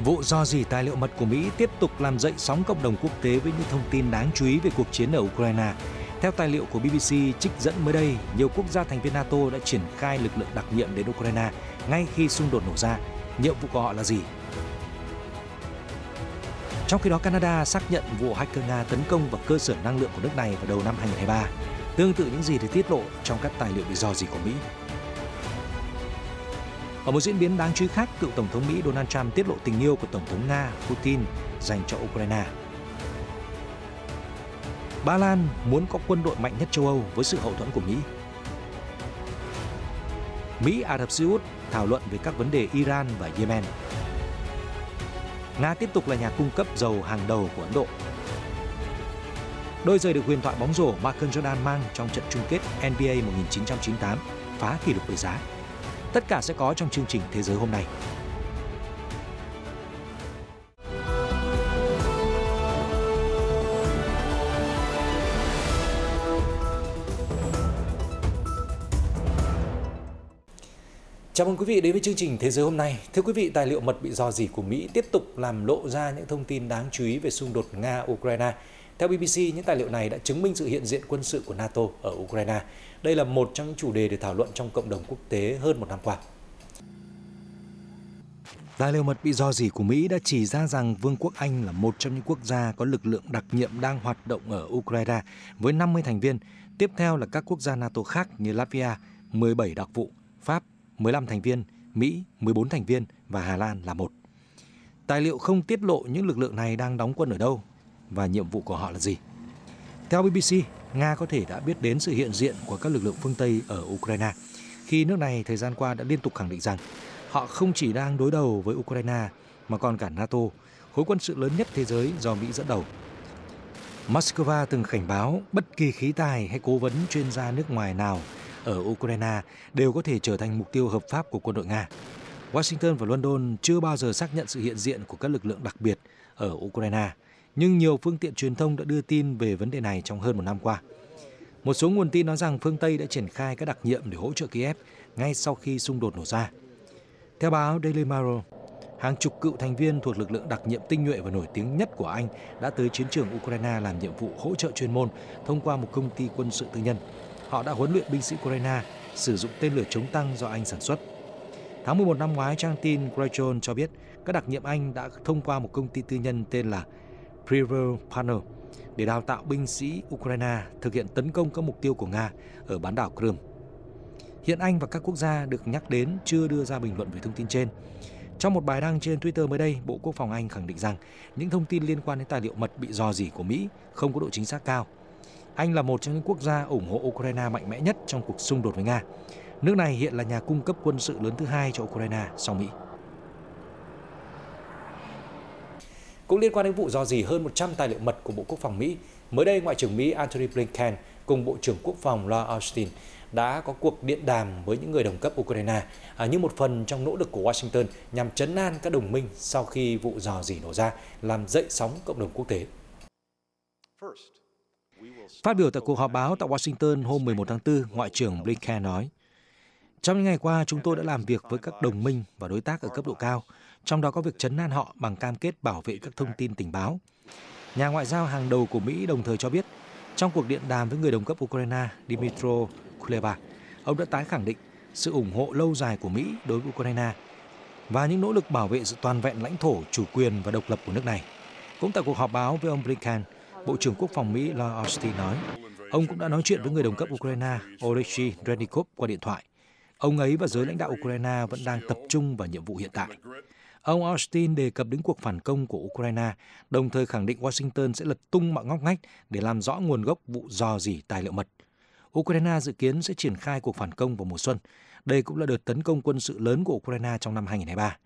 Vụ rò rỉ tài liệu mật của Mỹ tiếp tục làm dậy sóng cộng đồng quốc tế với những thông tin đáng chú ý về cuộc chiến ở Ukraine. Theo tài liệu của BBC trích dẫn mới đây, nhiều quốc gia thành viên NATO đã triển khai lực lượng đặc nhiệm đến Ukraine ngay khi xung đột nổ ra. Nhiệm vụ của họ là gì? Trong khi đó, Canada xác nhận vụ hacker Nga tấn công vào cơ sở năng lượng của nước này vào đầu năm 2023, tương tự những gì được tiết lộ trong các tài liệu bị rò rỉ của Mỹ. Ở một diễn biến đáng chú ý khác, cựu Tổng thống Mỹ Donald Trump tiết lộ tình yêu của Tổng thống Nga Putin dành cho Ukraine. Ba Lan muốn có quân đội mạnh nhất châu Âu với sự hậu thuẫn của Mỹ. Mỹ, Ả Rập Xê Út thảo luận về các vấn đề Iran và Yemen. Nga tiếp tục là nhà cung cấp dầu hàng đầu của Ấn Độ. Đôi giày được huyền thoại bóng rổ Michael Jordan mang trong trận chung kết NBA 1998 phá kỷ lục về giá. Tất cả sẽ có trong chương trình Thế giới hôm nay. Chào mừng quý vị đến với chương trình Thế giới hôm nay. Thưa quý vị, tài liệu mật bị rò rỉ của Mỹ tiếp tục làm lộ ra những thông tin đáng chú ý về xung đột Nga-Ukraine. Theo BBC, những tài liệu này đã chứng minh sự hiện diện quân sự của NATO ở Ukraine. Đây là một trong những chủ đề được thảo luận trong cộng đồng quốc tế hơn một năm qua. Tài liệu mật bị rò rỉ của Mỹ đã chỉ ra rằng Vương quốc Anh là một trong những quốc gia có lực lượng đặc nhiệm đang hoạt động ở Ukraine với 50 thành viên. Tiếp theo là các quốc gia NATO khác như Latvia, 17 đặc vụ, Pháp, 15 thành viên, Mỹ, 14 thành viên và Hà Lan là 1. Tài liệu không tiết lộ những lực lượng này đang đóng quân ở đâu và nhiệm vụ của họ là gì. Theo BBC, Nga có thể đã biết đến sự hiện diện của các lực lượng phương Tây ở Ukraine, khi nước này thời gian qua đã liên tục khẳng định rằng họ không chỉ đang đối đầu với Ukraine mà còn cả NATO, khối quân sự lớn nhất thế giới do Mỹ dẫn đầu. Moscow từng cảnh báo bất kỳ khí tài hay cố vấn chuyên gia nước ngoài nào ở Ukraine đều có thể trở thành mục tiêu hợp pháp của quân đội Nga. Washington và London chưa bao giờ xác nhận sự hiện diện của các lực lượng đặc biệt ở Ukraine, nhưng nhiều phương tiện truyền thông đã đưa tin về vấn đề này trong hơn một năm qua. Một số nguồn tin nói rằng phương Tây đã triển khai các đặc nhiệm để hỗ trợ Kiev ngay sau khi xung đột nổ ra. Theo báo Daily Mirror, hàng chục cựu thành viên thuộc lực lượng đặc nhiệm tinh nhuệ và nổi tiếng nhất của Anh đã tới chiến trường Ukraine làm nhiệm vụ hỗ trợ chuyên môn thông qua một công ty quân sự tư nhân. Họ đã huấn luyện binh sĩ Ukraine sử dụng tên lửa chống tăng do Anh sản xuất. Tháng 11 năm ngoái, trang tin Grayson cho biết các đặc nhiệm Anh đã thông qua một công ty tư nhân tên là Prevail Partner để đào tạo binh sĩ Ukraine thực hiện tấn công các mục tiêu của Nga ở bán đảo Crimea. Hiện Anh và các quốc gia được nhắc đến chưa đưa ra bình luận về thông tin trên. Trong một bài đăng trên Twitter mới đây, Bộ Quốc phòng Anh khẳng định rằng những thông tin liên quan đến tài liệu mật bị rò rỉ của Mỹ không có độ chính xác cao. Anh là một trong những quốc gia ủng hộ Ukraine mạnh mẽ nhất trong cuộc xung đột với Nga. Nước này hiện là nhà cung cấp quân sự lớn thứ hai cho Ukraine sau Mỹ. Cũng liên quan đến vụ rò rỉ hơn 100 tài liệu mật của Bộ Quốc phòng Mỹ, mới đây Ngoại trưởng Mỹ Antony Blinken cùng Bộ trưởng Quốc phòng Lloyd Austin đã có cuộc điện đàm với những người đồng cấp Ukraine như một phần trong nỗ lực của Washington nhằm trấn an các đồng minh sau khi vụ rò rỉ nổ ra, làm dậy sóng cộng đồng quốc tế. Phát biểu tại cuộc họp báo tại Washington hôm 11 tháng 4, Ngoại trưởng Blinken nói: "Trong những ngày qua, chúng tôi đã làm việc với các đồng minh và đối tác ở cấp độ cao, trong đó có việc trấn an họ bằng cam kết bảo vệ các thông tin tình báo." Nhà ngoại giao hàng đầu của Mỹ đồng thời cho biết, trong cuộc điện đàm với người đồng cấp Ukraine Dmytro Kuleba, ông đã tái khẳng định sự ủng hộ lâu dài của Mỹ đối với Ukraine và những nỗ lực bảo vệ sự toàn vẹn lãnh thổ, chủ quyền và độc lập của nước này. Cũng tại cuộc họp báo với ông Blinken, Bộ trưởng Quốc phòng Mỹ Lloyd Austin nói, ông cũng đã nói chuyện với người đồng cấp Ukraine Oleksiy Reznikov qua điện thoại. Ông ấy và giới lãnh đạo Ukraine vẫn đang tập trung vào nhiệm vụ hiện tại. Ông Austin đề cập đến cuộc phản công của Ukraine, đồng thời khẳng định Washington sẽ lật tung mọi ngóc ngách để làm rõ nguồn gốc vụ rò rỉ tài liệu mật. Ukraine dự kiến sẽ triển khai cuộc phản công vào mùa xuân. Đây cũng là đợt tấn công quân sự lớn của Ukraine trong năm 2023.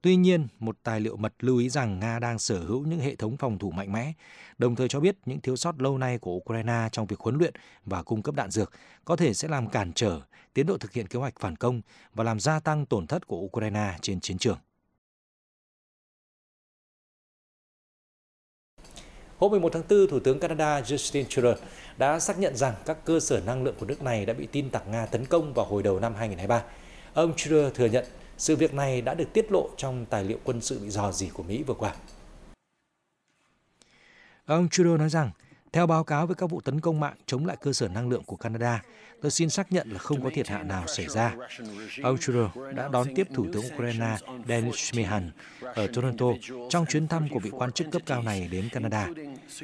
Tuy nhiên, một tài liệu mật lưu ý rằng Nga đang sở hữu những hệ thống phòng thủ mạnh mẽ, đồng thời cho biết những thiếu sót lâu nay của Ukraine trong việc huấn luyện và cung cấp đạn dược có thể sẽ làm cản trở tiến độ thực hiện kế hoạch phản công và làm gia tăng tổn thất của Ukraine trên chiến trường. Hôm 11 tháng 4, Thủ tướng Canada Justin Trudeau đã xác nhận rằng các cơ sở năng lượng của nước này đã bị tin tặc Nga tấn công vào hồi đầu năm 2023. Ông Trudeau thừa nhận Sự việc này đã được tiết lộ trong tài liệu quân sự bị rò rỉ của Mỹ vừa qua. Ông Trudeau nói rằng, theo báo cáo về các vụ tấn công mạng chống lại cơ sở năng lượng của Canada, tôi xin xác nhận là không có thiệt hại nào xảy ra. Ông Trudeau đã đón tiếp Thủ tướng Ukraine Denis Shmyhal ở Toronto trong chuyến thăm của vị quan chức cấp cao này đến Canada.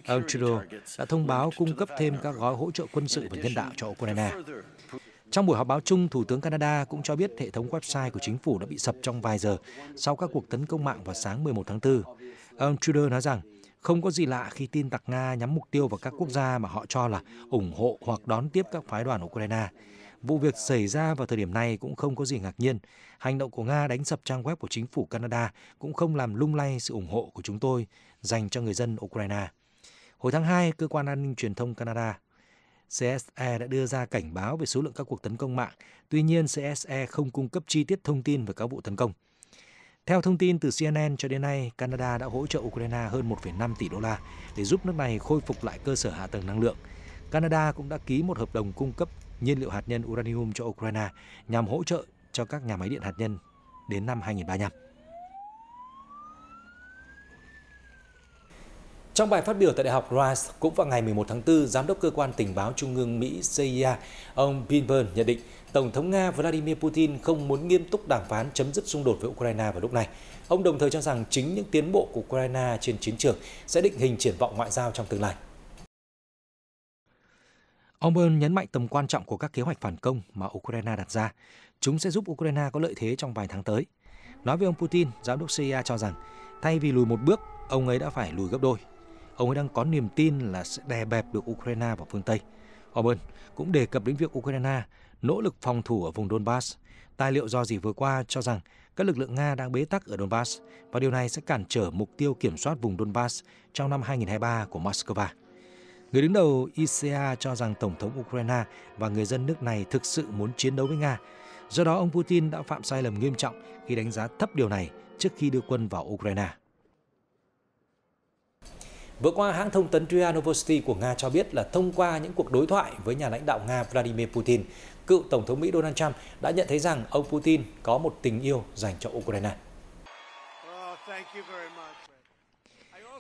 Ông Trudeau đã thông báo cung cấp thêm các gói hỗ trợ quân sự và nhân đạo cho Ukraine. Trong buổi họp báo chung, Thủ tướng Canada cũng cho biết hệ thống website của chính phủ đã bị sập trong vài giờ sau các cuộc tấn công mạng vào sáng 11 tháng 4. Ông Trudeau nói rằng, không có gì lạ khi tin tặc Nga nhắm mục tiêu vào các quốc gia mà họ cho là ủng hộ hoặc đón tiếp các phái đoàn Ukraine. Vụ việc xảy ra vào thời điểm này cũng không có gì ngạc nhiên. Hành động của Nga đánh sập trang web của chính phủ Canada cũng không làm lung lay sự ủng hộ của chúng tôi dành cho người dân Ukraine. Hồi tháng 2, Cơ quan An ninh Truyền thông Canada CSE đã đưa ra cảnh báo về số lượng các cuộc tấn công mạng. Tuy nhiên, CSE không cung cấp chi tiết thông tin về các vụ tấn công. Theo thông tin từ CNN, cho đến nay, Canada đã hỗ trợ Ukraine hơn 1,5 tỷ đô la để giúp nước này khôi phục lại cơ sở hạ tầng năng lượng. Canada cũng đã ký một hợp đồng cung cấp nhiên liệu hạt nhân uranium cho Ukraine nhằm hỗ trợ cho các nhà máy điện hạt nhân đến năm 2035. Trong bài phát biểu tại Đại học Rice cũng vào ngày 11 tháng 4, Giám đốc Cơ quan Tình báo Trung ương Mỹ CIA, ông Binburn nhận định Tổng thống Nga Vladimir Putin không muốn nghiêm túc đàm phán chấm dứt xung đột với Ukraine vào lúc này. Ông đồng thời cho rằng chính những tiến bộ của Ukraine trên chiến trường sẽ định hình triển vọng ngoại giao trong tương lai. Ông Burn nhấn mạnh tầm quan trọng của các kế hoạch phản công mà Ukraine đặt ra. Chúng sẽ giúp Ukraine có lợi thế trong vài tháng tới. Nói với ông Putin, Giám đốc CIA cho rằng thay vì lùi một bước, ông ấy đã phải lùi gấp đôi. Ông ấy đang có niềm tin là sẽ đè bẹp được Ukraine vào phương Tây. Ông Burn cũng đề cập đến việc Ukraine nỗ lực phòng thủ ở vùng Donbass. Tài liệu rò rỉ vừa qua cho rằng các lực lượng Nga đang bế tắc ở Donbass và điều này sẽ cản trở mục tiêu kiểm soát vùng Donbass trong năm 2023 của Moscow. Người đứng đầu ICA cho rằng Tổng thống Ukraine và người dân nước này thực sự muốn chiến đấu với Nga. Do đó, ông Putin đã phạm sai lầm nghiêm trọng khi đánh giá thấp điều này trước khi đưa quân vào Ukraine. Vừa qua, hãng thông tấn RIA Novosti của Nga cho biết là thông qua những cuộc đối thoại với nhà lãnh đạo Nga Vladimir Putin, cựu Tổng thống Mỹ Donald Trump đã nhận thấy rằng ông Putin có một tình yêu dành cho Ukraine.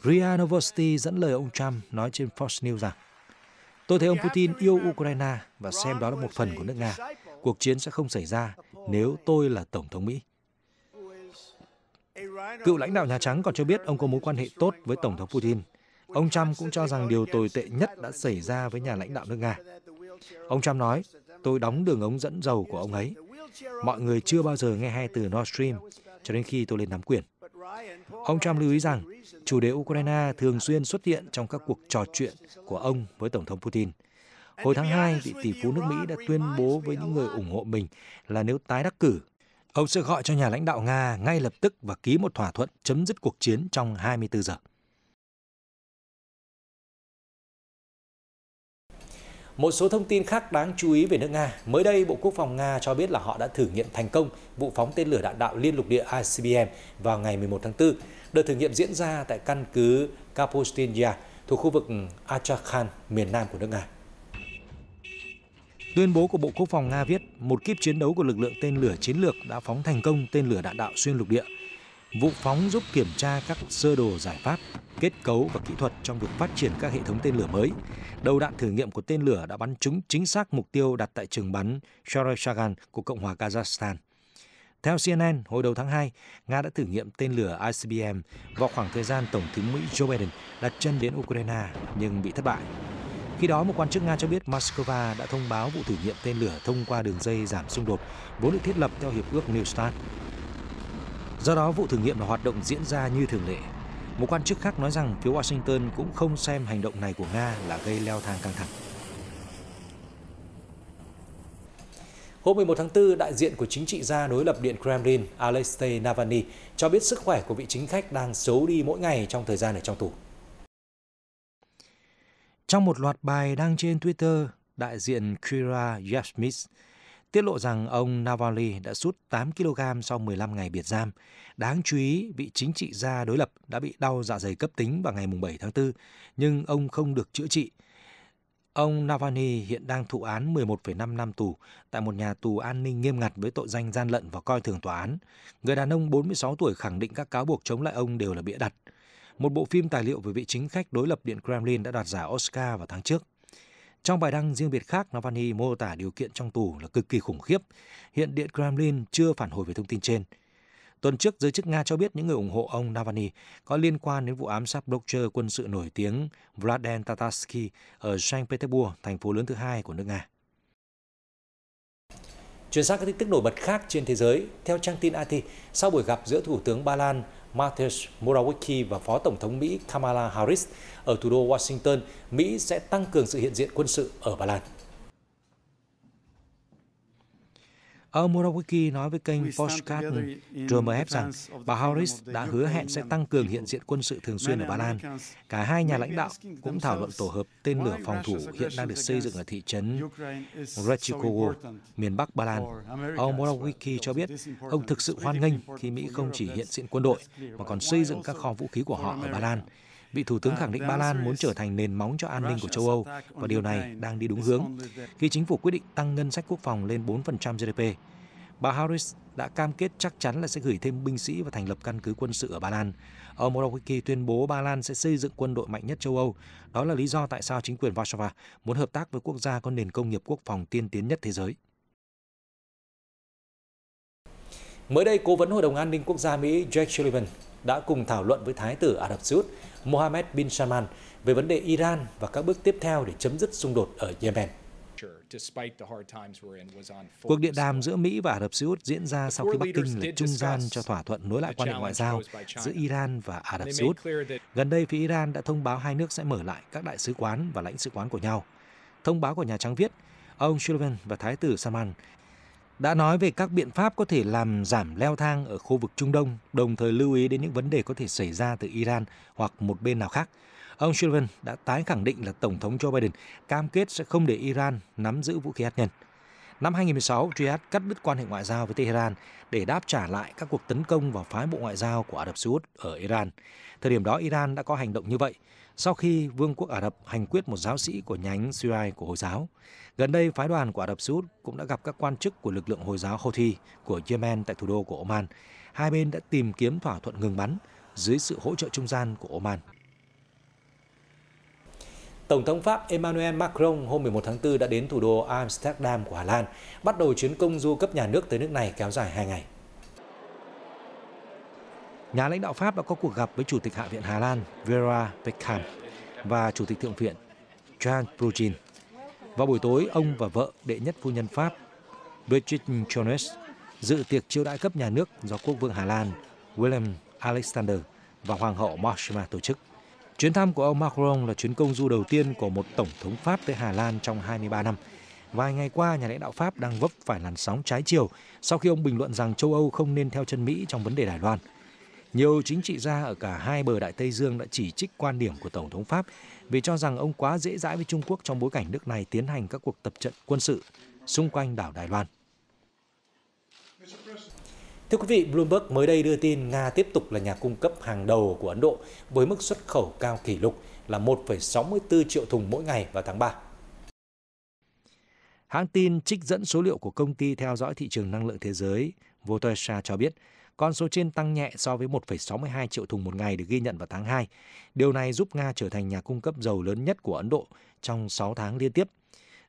RIA Novosti dẫn lời ông Trump nói trên Fox News rằng, tôi thấy ông Putin yêu Ukraine và xem đó là một phần của nước Nga. Cuộc chiến sẽ không xảy ra nếu tôi là Tổng thống Mỹ. Cựu lãnh đạo Nhà Trắng còn cho biết ông có mối quan hệ tốt với Tổng thống Putin. Ông Trump cũng cho rằng điều tồi tệ nhất đã xảy ra với nhà lãnh đạo nước Nga. Ông Trump nói, tôi đóng đường ống dẫn dầu của ông ấy. Mọi người chưa bao giờ nghe hai từ Nord Stream cho đến khi tôi lên nắm quyền. Ông Trump lưu ý rằng chủ đề Ukraine thường xuyên xuất hiện trong các cuộc trò chuyện của ông với Tổng thống Putin. Hồi tháng 2, vị tỷ phú nước Mỹ đã tuyên bố với những người ủng hộ mình là nếu tái đắc cử, ông sẽ gọi cho nhà lãnh đạo Nga ngay lập tức và ký một thỏa thuận chấm dứt cuộc chiến trong 24 giờ. Một số thông tin khác đáng chú ý về nước Nga. Mới đây, Bộ Quốc phòng Nga cho biết là họ đã thử nghiệm thành công vụ phóng tên lửa đạn đạo liên lục địa ICBM vào ngày 11 tháng 4. Đợt thử nghiệm diễn ra tại căn cứ Kapustinnya thuộc khu vực Astrakhan, miền Nam của nước Nga. Tuyên bố của Bộ Quốc phòng Nga viết, một kíp chiến đấu của lực lượng tên lửa chiến lược đã phóng thành công tên lửa đạn đạo xuyên lục địa. Vụ phóng giúp kiểm tra các sơ đồ giải pháp, kết cấu và kỹ thuật trong việc phát triển các hệ thống tên lửa mới. Đầu đạn thử nghiệm của tên lửa đã bắn trúng chính xác mục tiêu đặt tại trường bắn Sharayshagan của Cộng hòa Kazakhstan. Theo CNN, hồi đầu tháng 2, Nga đã thử nghiệm tên lửa ICBM vào khoảng thời gian Tổng thống Mỹ Joe Biden đặt chân đến Ukraine nhưng bị thất bại. Khi đó, một quan chức Nga cho biết Moscow đã thông báo vụ thử nghiệm tên lửa thông qua đường dây giảm xung đột vốn được thiết lập theo Hiệp ước New START. Do đó, vụ thử nghiệm là hoạt động diễn ra như thường lệ. Một quan chức khác nói rằng phía Washington cũng không xem hành động này của Nga là gây leo thang căng thẳng. Hôm 11 tháng 4, đại diện của chính trị gia đối lập Điện Kremlin Alexei Navalny cho biết sức khỏe của vị chính khách đang xấu đi mỗi ngày trong thời gian ở trong tù. Trong một loạt bài đăng trên Twitter, đại diện Kira Yasmits tiết lộ rằng ông Navalny đã sút 8 kg sau 15 ngày biệt giam. Đáng chú ý, vị chính trị gia đối lập đã bị đau dạ dày cấp tính vào ngày 7 tháng 4, nhưng ông không được chữa trị. Ông Navalny hiện đang thụ án 11,5 năm tù tại một nhà tù an ninh nghiêm ngặt với tội danh gian lận và coi thường tòa án. Người đàn ông 46 tuổi khẳng định các cáo buộc chống lại ông đều là bịa đặt. Một bộ phim tài liệu về vị chính khách đối lập Điện Kremlin đã đoạt giải Oscar vào tháng trước. Trong bài đăng riêng biệt khác, Navalny mô tả điều kiện trong tù là cực kỳ khủng khiếp. Hiện Điện Kremlin chưa phản hồi về thông tin trên. Tuần trước, giới chức Nga cho biết những người ủng hộ ông Navalny có liên quan đến vụ ám sát blogger quân sự nổi tiếng Vladen Tatarsky ở Saint Petersburg, thành phố lớn thứ hai của nước Nga. Chuyển sang các tin tức nổi bật khác trên thế giới, theo trang tin IT, sau buổi gặp giữa Thủ tướng Ba Lan Mateusz Morawiecki và Phó Tổng thống Mỹ Kamala Harris ở thủ đô Washington, Mỹ sẽ tăng cường sự hiện diện quân sự ở Ba Lan. Ông Morawiecki nói với kênh Podcast RMF rằng bà Harris đã hứa hẹn sẽ tăng cường hiện diện quân sự thường xuyên ở Ba Lan. Cả hai nhà lãnh đạo cũng thảo luận tổ hợp tên lửa phòng thủ hiện đang được xây dựng ở thị trấn Rechikovo, miền Bắc Ba Lan. Ông Morawiecki cho biết ông thực sự hoan nghênh khi Mỹ không chỉ hiện diện quân đội mà còn xây dựng các kho vũ khí của họ ở Ba Lan. Vị Thủ tướng khẳng định Ba Lan muốn trở thành nền móng cho an ninh của châu Âu và điều này đang đi đúng hướng khi chính phủ quyết định tăng ngân sách quốc phòng lên 4% GDP. Bà Harris đã cam kết chắc chắn là sẽ gửi thêm binh sĩ và thành lập căn cứ quân sự ở Ba Lan. Ông Morawiecki tuyên bố Ba Lan sẽ xây dựng quân đội mạnh nhất châu Âu. Đó là lý do tại sao chính quyền Warsaw muốn hợp tác với quốc gia có nền công nghiệp quốc phòng tiên tiến nhất thế giới. Mới đây, Cố vấn Hội đồng An ninh Quốc gia Mỹ Jake Sullivan đã cùng thảo luận với Thái tử Ả Rập Xê Út Mohammed bin Salman về vấn đề Iran và các bước tiếp theo để chấm dứt xung đột ở Yemen. Cuộc điện đàm giữa Mỹ và Ả Rập Xê Út diễn ra sau khi Bắc Kinh là trung gian cho thỏa thuận nối lại quan hệ ngoại giao giữa Iran và Ả Rập Xê Út. Gần đây, phía Iran đã thông báo hai nước sẽ mở lại các đại sứ quán và lãnh sự quán của nhau. Thông báo của Nhà Trắng viết, ông Sullivan và Thái tử Salman đã nói về các biện pháp có thể làm giảm leo thang ở khu vực Trung Đông, đồng thời lưu ý đến những vấn đề có thể xảy ra từ Iran hoặc một bên nào khác. Ông Sullivan đã tái khẳng định là Tổng thống Joe Biden cam kết sẽ không để Iran nắm giữ vũ khí hạt nhân. Năm 2016, Riyadh cắt đứt quan hệ ngoại giao với Tehran để đáp trả lại các cuộc tấn công vào phái bộ ngoại giao của Ả Rập Xê Út ở Iran. Thời điểm đó, Iran đã có hành động như vậy sau khi Vương quốc Ả Rập hành quyết một giáo sĩ của nhánh Shiite của Hồi giáo. Gần đây, phái đoàn của Ả Rập Xê Út cũng đã gặp các quan chức của lực lượng Hồi giáo Houthi của Yemen tại thủ đô của Oman. Hai bên đã tìm kiếm thỏa thuận ngừng bắn dưới sự hỗ trợ trung gian của Oman. Tổng thống Pháp Emmanuel Macron hôm 11 tháng 4 đã đến thủ đô Amsterdam của Hà Lan, bắt đầu chuyến công du cấp nhà nước tới nước này kéo dài 2 ngày. Nhà lãnh đạo Pháp đã có cuộc gặp với Chủ tịch Hạ viện Hà Lan Vera Beckham và Chủ tịch Thượng viện Jan Prugin. Vào buổi tối, ông và vợ đệ nhất phu nhân Pháp Brigitte Jones dự tiệc chiêu đãi cấp nhà nước do Quốc vương Hà Lan Willem Alexander và Hoàng hậu Maxima tổ chức. Chuyến thăm của ông Macron là chuyến công du đầu tiên của một tổng thống Pháp tới Hà Lan trong 23 năm. Vài ngày qua, nhà lãnh đạo Pháp đang vấp phải làn sóng trái chiều sau khi ông bình luận rằng châu Âu không nên theo chân Mỹ trong vấn đề Đài Loan. Nhiều chính trị gia ở cả hai bờ Đại Tây Dương đã chỉ trích quan điểm của Tổng thống Pháp vì cho rằng ông quá dễ dãi với Trung Quốc trong bối cảnh nước này tiến hành các cuộc tập trận quân sự xung quanh đảo Đài Loan. Thưa quý vị, Bloomberg mới đây đưa tin Nga tiếp tục là nhà cung cấp hàng đầu của Ấn Độ với mức xuất khẩu cao kỷ lục là 1,64 triệu thùng mỗi ngày vào tháng 3. Hãng tin trích dẫn số liệu của công ty theo dõi thị trường năng lượng thế giới Votoesha cho biết con số trên tăng nhẹ so với 1,62 triệu thùng một ngày được ghi nhận vào tháng 2. Điều này giúp Nga trở thành nhà cung cấp dầu lớn nhất của Ấn Độ trong 6 tháng liên tiếp.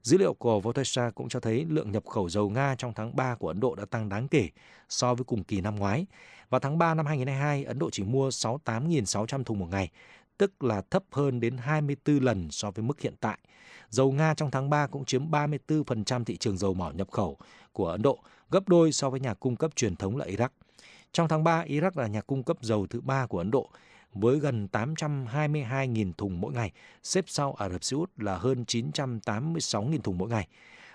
Dữ liệu của Votoesha cũng cho thấy lượng nhập khẩu dầu Nga trong tháng 3 của Ấn Độ đã tăng đáng kể so với cùng kỳ năm ngoái. Vào tháng 3 năm 2022, Ấn Độ chỉ mua 68.600 thùng một ngày, tức là thấp hơn đến 24 lần so với mức hiện tại. Dầu Nga trong tháng 3 cũng chiếm 34% thị trường dầu mỏ nhập khẩu của Ấn Độ, gấp đôi so với nhà cung cấp truyền thống là Iraq. Trong tháng 3, Iraq là nhà cung cấp dầu thứ 3 của Ấn Độ, với gần 822.000 thùng mỗi ngày, xếp sau Ả Rập Xê Út là hơn 986.000 thùng mỗi ngày.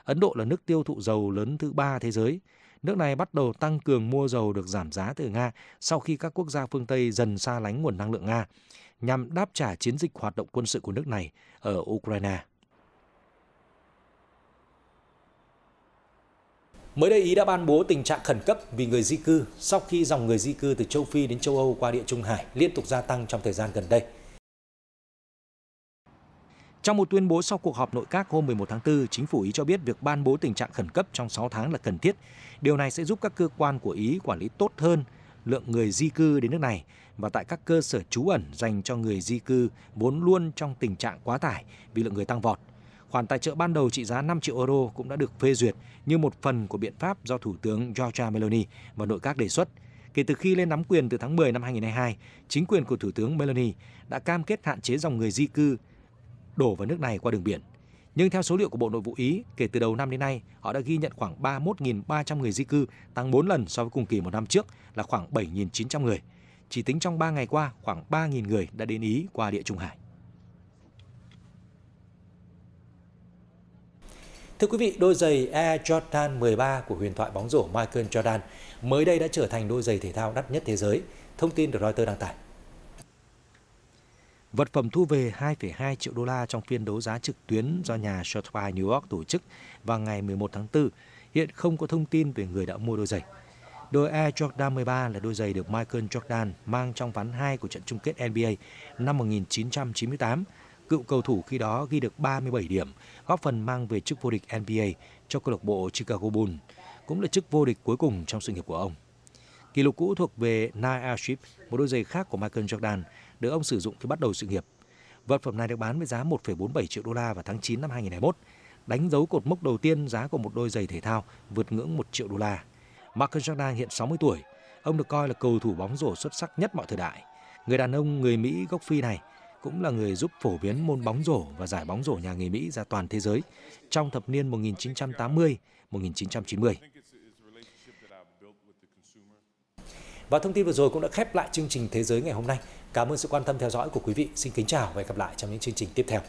Ấn Độ là nước tiêu thụ dầu lớn thứ 3 thế giới. Nước này bắt đầu tăng cường mua dầu được giảm giá từ Nga sau khi các quốc gia phương Tây dần xa lánh nguồn năng lượng Nga, nhằm đáp trả chiến dịch hoạt động quân sự của nước này ở Ukraine. Mới đây, Ý đã ban bố tình trạng khẩn cấp vì người di cư sau khi dòng người di cư từ châu Phi đến châu Âu qua Địa Trung Hải liên tục gia tăng trong thời gian gần đây. Trong một tuyên bố sau cuộc họp nội các hôm 11 tháng 4, chính phủ Ý cho biết việc ban bố tình trạng khẩn cấp trong 6 tháng là cần thiết. Điều này sẽ giúp các cơ quan của Ý quản lý tốt hơn lượng người di cư đến nước này và tại các cơ sở trú ẩn dành cho người di cư vốn luôn trong tình trạng quá tải vì lượng người tăng vọt. Khoản tài trợ ban đầu trị giá 5 triệu euro cũng đã được phê duyệt như một phần của biện pháp do Thủ tướng Giorgia Meloni và nội các đề xuất. Kể từ khi lên nắm quyền từ tháng 10 năm 2022, chính quyền của Thủ tướng Meloni đã cam kết hạn chế dòng người di cư đổ vào nước này qua đường biển. Nhưng theo số liệu của Bộ Nội vụ Ý, kể từ đầu năm đến nay, họ đã ghi nhận khoảng 31.300 người di cư, tăng 4 lần so với cùng kỳ một năm trước là khoảng 7.900 người. Chỉ tính trong 3 ngày qua, khoảng 3.000 người đã đến Ý qua Địa Trung Hải. Thưa quý vị, đôi giày Air Jordan 13 của huyền thoại bóng rổ Michael Jordan mới đây đã trở thành đôi giày thể thao đắt nhất thế giới. Thông tin được Reuters đăng tải. Vật phẩm thu về 2,2 triệu đô la trong phiên đấu giá trực tuyến do nhà Sotheby's New York tổ chức vào ngày 11 tháng 4. Hiện không có thông tin về người đã mua đôi giày. Đôi Air Jordan 13 là đôi giày được Michael Jordan mang trong ván 2 của trận chung kết NBA năm 1998. Cựu cầu thủ khi đó ghi được 37 điểm, góp phần mang về chức vô địch NBA cho câu lạc bộ Chicago Bulls, cũng là chức vô địch cuối cùng trong sự nghiệp của ông. Kỷ lục cũ thuộc về Nike Airship, một đôi giày khác của Michael Jordan, được ông sử dụng khi bắt đầu sự nghiệp. Vật phẩm này được bán với giá 1,47 triệu đô la vào tháng 9 năm 2021, đánh dấu cột mốc đầu tiên giá của một đôi giày thể thao vượt ngưỡng 1 triệu đô la. Michael Jordan hiện 60 tuổi, ông được coi là cầu thủ bóng rổ xuất sắc nhất mọi thời đại. Người đàn ông người Mỹ gốc Phi này cũng là người giúp phổ biến môn bóng rổ và giải bóng rổ nhà nghề Mỹ ra toàn thế giới trong thập niên 1980-1990. Và thông tin vừa rồi cũng đã khép lại chương trình Thế giới ngày hôm nay. Cảm ơn sự quan tâm theo dõi của quý vị. Xin kính chào và hẹn gặp lại trong những chương trình tiếp theo.